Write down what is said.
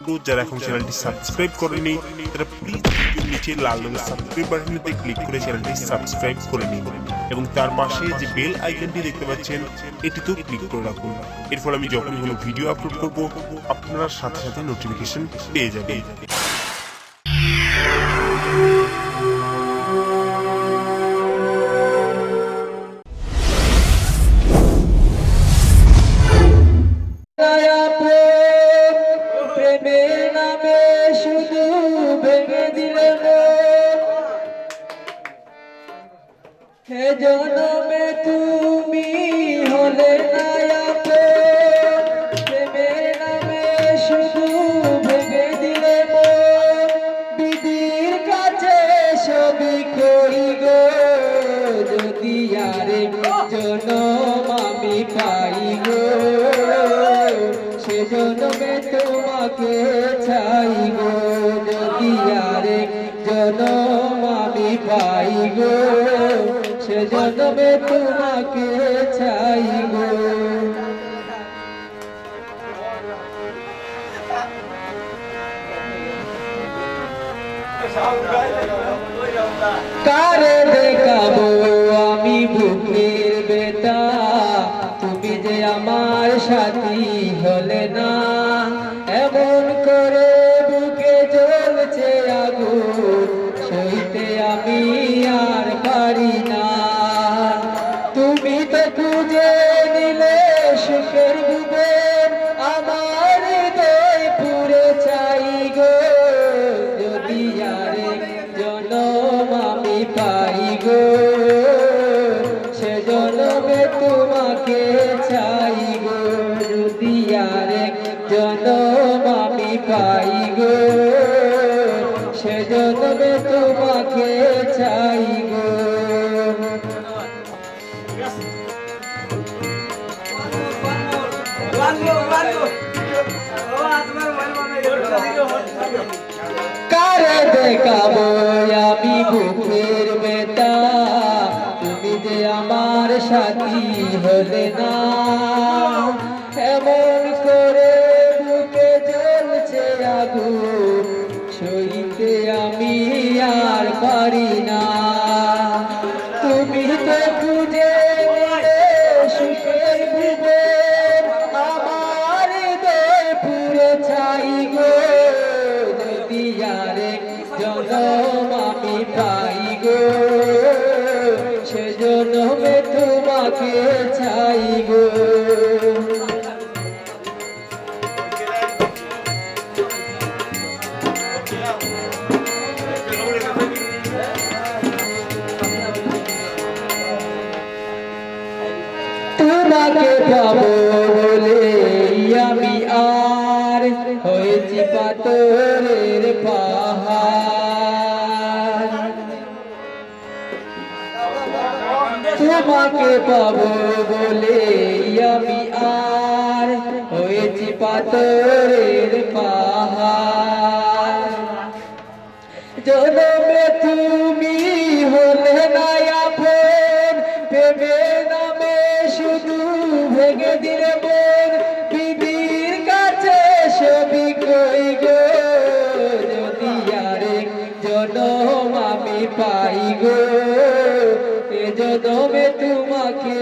যারা এখন চ্যানেলটি সাবস্ক্রাইব করেনি তারা প্লিজ ভিডিওর নিচে লাল রঙের সাবস্ক্রাইব বাটনটিতে ক্লিক করে চ্যানেলটি সাবস্ক্রাইব করে নিন এবং তার পাশে যে বেল আইকনটি দেখতে পাচ্ছেন এটিতেও ক্লিক করে রাখুন। এরপর আমি যখন কোনো ভিডিও আপলোড করব আপনারা সাথে সাথে নোটিফিকেশন পেয়ে যাবেন। হে জনমে তুমি হলে প্রেমের নামে শুধু ভেঙে দিলে বিধির কাছে সবই করি গো। যদি আরে জনম আমি পাই গো সে জনমে তোমাকে চাই গো। যদি আরে জনম আমি পাই গো সে জন্মে তোমাকে চাই গো। কারে দেখাবো আমি বুকের বেতা, তুমি যে আমার সাথী হলে না। এমন করে বুকে জ্বলছে আগুন সইতে আমি আর পারি না। তুমি তো খুঁজে নিলে সুখের ভুবন, আমার হৃদয় পুরে চাই গো। যদি আরেক জনম আমি পাই গো সে জনমে তোমাকে চাই গো। যদি আরেক জনম আমি পাই গো সে জনমে তোমাকে চাই গো। কারে দেখাবো আমি বুকের বেতা, তুমি যে আমার সাথী হলে না। এমন করে বুকে জ্বলছে আগুন সইতে আমি আর পারি না। তুমি তো খুঁজে নিলে সুখের ভুবন, আমার হৃদয় পুরে চাই গো। যদি আরেক জনম আমি পাই গো সে জনমে তোমাকে চাই গো। তোমাকে পাবো বলে আমি আর হয়েছি পাথরের পাহাড়। তোমাকে পাবো বলে আমি আর হয়েছি পাথরের পাহাড়। জনমে তুমি হলে না আপন, প্রেমের নামে শুধু ভেঙে দিলে মন। বিধির কাছে সবই কই গো। যদি আরেক জনম আমি পাই গো এ জনমে তোমাকে